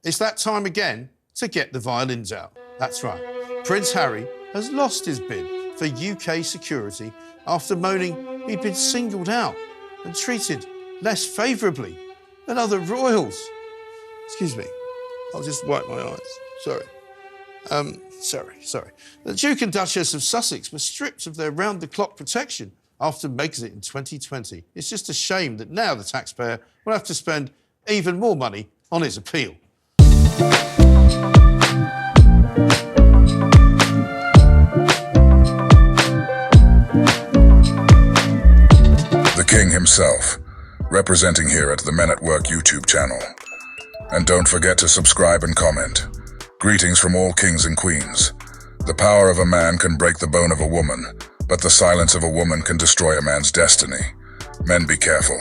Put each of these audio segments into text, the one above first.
It's that time again to get the violins out. That's right. Prince Harry has lost his bid for UK security after moaning he'd been singled out and treated less favourably than other royals. Excuse me, I'll just wipe my eyes. Sorry. Sorry. The Duke and Duchess of Sussex were stripped of their round-the-clock protection after Brexit in 2020. It's just a shame that now the taxpayer will have to spend even more money on his appeal. The King himself, representing here at the Men at Work YouTube channel. And don't forget to subscribe and comment. Greetings from all kings and queens. The power of a man can break the bone of a woman, but the silence of a woman can destroy a man's destiny. Men, be careful.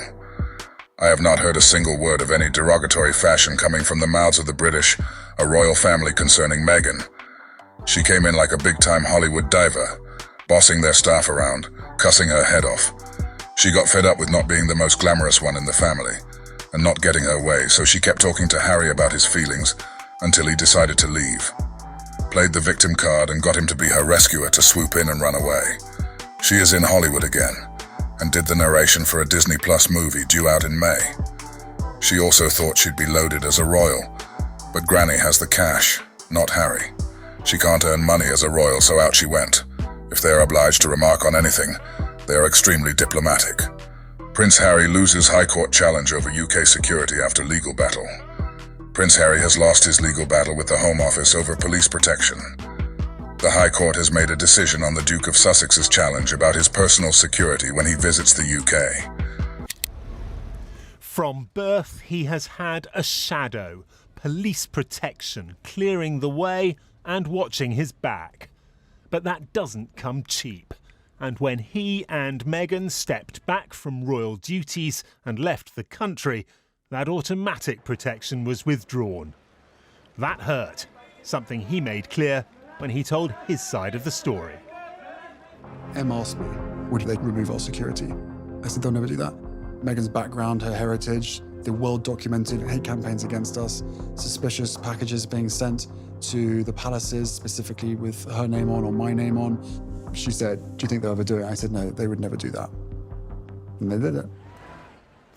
I have not heard a single word of any derogatory fashion coming from the mouths of the British, a royal family concerning Meghan. She came in like a big-time Hollywood diva, bossing their staff around, cussing her head off. She got fed up with not being the most glamorous one in the family, and not getting her way, so she kept talking to Harry about his feelings until he decided to leave. Played the victim card and got him to be her rescuer to swoop in and run away. She is in Hollywood again, and did the narration for a Disney Plus movie due out in May. She also thought she'd be loaded as a royal, but Granny has the cash, not Harry. She can't earn money as a royal, so out she went. If they are obliged to remark on anything, they are extremely diplomatic. Prince Harry loses High Court challenge over UK security after legal battle. Prince Harry has lost his legal battle with the Home Office over police protection. The High Court has made a decision on the Duke of Sussex's challenge about his personal security when he visits the UK. From birth, he has had a shadow, police protection, clearing the way and watching his back. But that doesn't come cheap. And when he and Meghan stepped back from royal duties and left the country, that automatic protection was withdrawn. That hurt, something he made clear when he told his side of the story. Em asked me, would they remove our security? I said, they'll never do that. Meghan's background, her heritage, the well-documented hate campaigns against us, suspicious packages being sent to the palaces, specifically with her name on or my name on. She said, do you think they'll ever do it? I said, no, they would never do that. And they did it.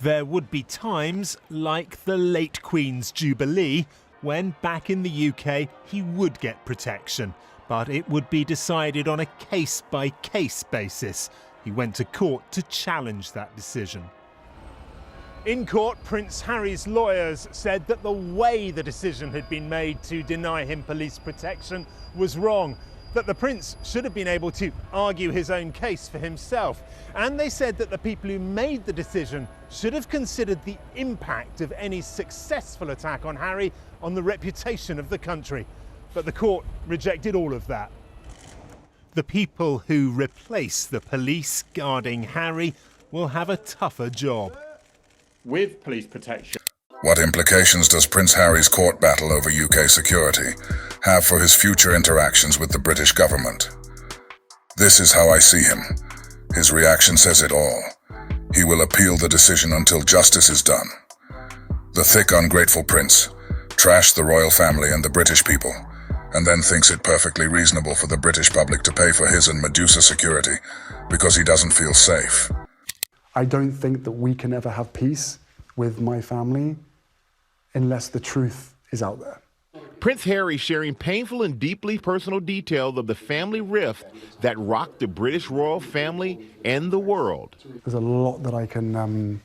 There would be times, like the late Queen's Jubilee, when back in the UK he would get protection, but it would be decided on a case-by-case basis. He went to court to challenge that decision. In court, Prince Harry's lawyers said that the way the decision had been made to deny him police protection was wrong, that the prince should have been able to argue his own case for himself. And they said that the people who made the decision should have considered the impact of any successful attack on Harry on the reputation of the country. But the court rejected all of that. The people who replace the police guarding Harry will have a tougher job. With police protection. What implications does Prince Harry's court battle over UK security have for his future interactions with the British government? This is how I see him. His reaction says it all. He will appeal the decision until justice is done. The thick, ungrateful prince trashed the royal family and the British people, and then thinks it perfectly reasonable for the British public to pay for his and Medusa security because he doesn't feel safe. I don't think that we can ever have peace with my family unless the truth is out there. Prince Harry sharing painful and deeply personal details of the family rift that rocked the British royal family and the world. There's a lot that I can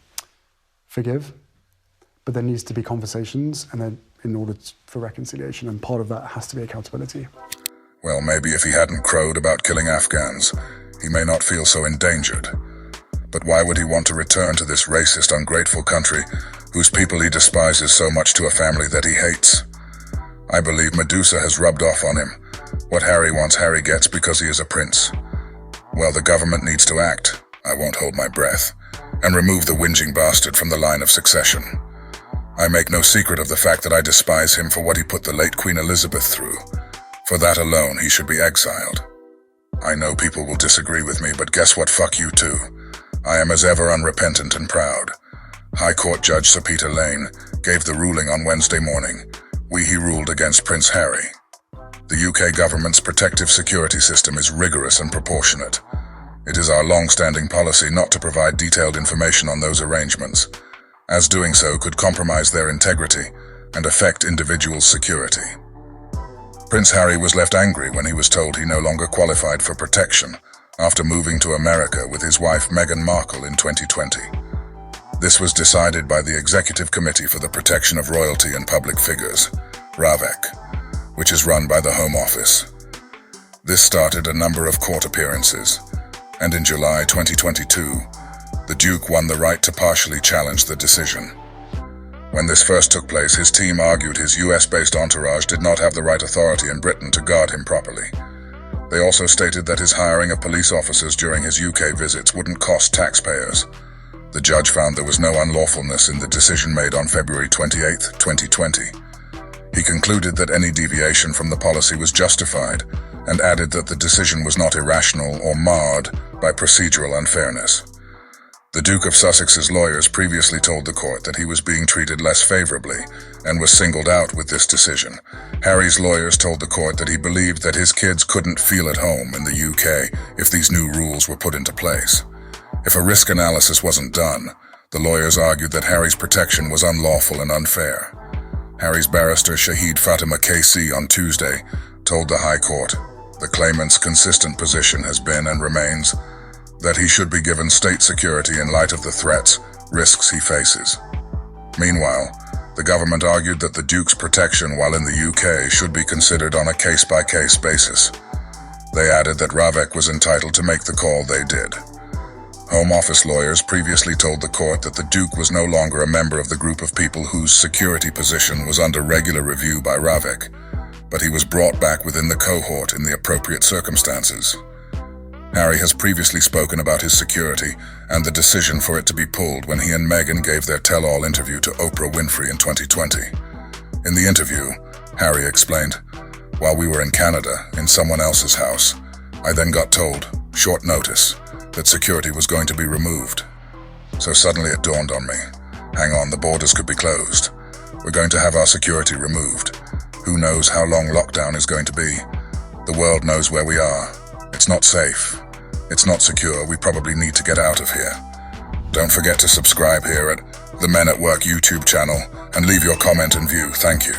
forgive, but there needs to be conversations and then in order for reconciliation, and part of that has to be accountability. Well, maybe if he hadn't crowed about killing Afghans, he may not feel so endangered. But why would he want to return to this racist, ungrateful country whose people he despises so much to a family that he hates? I believe Medusa has rubbed off on him. What Harry wants, Harry gets because he is a prince. Well, the government needs to act, I won't hold my breath, and remove the whinging bastard from the line of succession. I make no secret of the fact that I despise him for what he put the late Queen Elizabeth through. For that alone, he should be exiled. I know people will disagree with me, but guess what? Fuck you too. I am as ever unrepentant and proud. High Court Judge Sir Peter Lane gave the ruling on Wednesday morning, he ruled against Prince Harry. The UK government's protective security system is rigorous and proportionate. It is our long-standing policy not to provide detailed information on those arrangements, as doing so could compromise their integrity and affect individuals' security. Prince Harry was left angry when he was told he no longer qualified for protection after moving to America with his wife Meghan Markle in 2020. This was decided by the Executive Committee for the Protection of Royalty and Public Figures, RAVEC, which is run by the Home Office. This started a number of court appearances, and in July 2022, the Duke won the right to partially challenge the decision. When this first took place, his team argued his US-based entourage did not have the right authority in Britain to guard him properly. They also stated that his hiring of police officers during his UK visits wouldn't cost taxpayers. The judge found there was no unlawfulness in the decision made on February 28, 2020. He concluded that any deviation from the policy was justified and added that the decision was not irrational or marred by procedural unfairness. The Duke of Sussex's lawyers previously told the court that he was being treated less favorably and was singled out with this decision. Harry's lawyers told the court that he believed that his kids couldn't feel at home in the UK if these new rules were put into place. If a risk analysis wasn't done, the lawyers argued that Harry's protection was unlawful and unfair. Harry's barrister Shahid Fatima KC on Tuesday told the High Court, "The claimant's consistent position has been and remains that he should be given state security in light of the threats, risks he faces." Meanwhile, the government argued that the Duke's protection while in the UK should be considered on a case-by-case basis. They added that RAVEC was entitled to make the call they did. Home Office lawyers previously told the court that the Duke was no longer a member of the group of people whose security position was under regular review by RAVEC, but he was brought back within the cohort in the appropriate circumstances. Harry has previously spoken about his security and the decision for it to be pulled when he and Meghan gave their tell-all interview to Oprah Winfrey in 2020. In the interview, Harry explained, "While we were in Canada, in someone else's house, I then got told, short notice, that security was going to be removed. So suddenly it dawned on me, hang on, the borders could be closed. We're going to have our security removed. Who knows how long lockdown is going to be? The world knows where we are. It's not safe. It's not secure. We probably need to get out of here." Don't forget to subscribe here at the Men at Work YouTube channel and leave your comment and view. Thank you.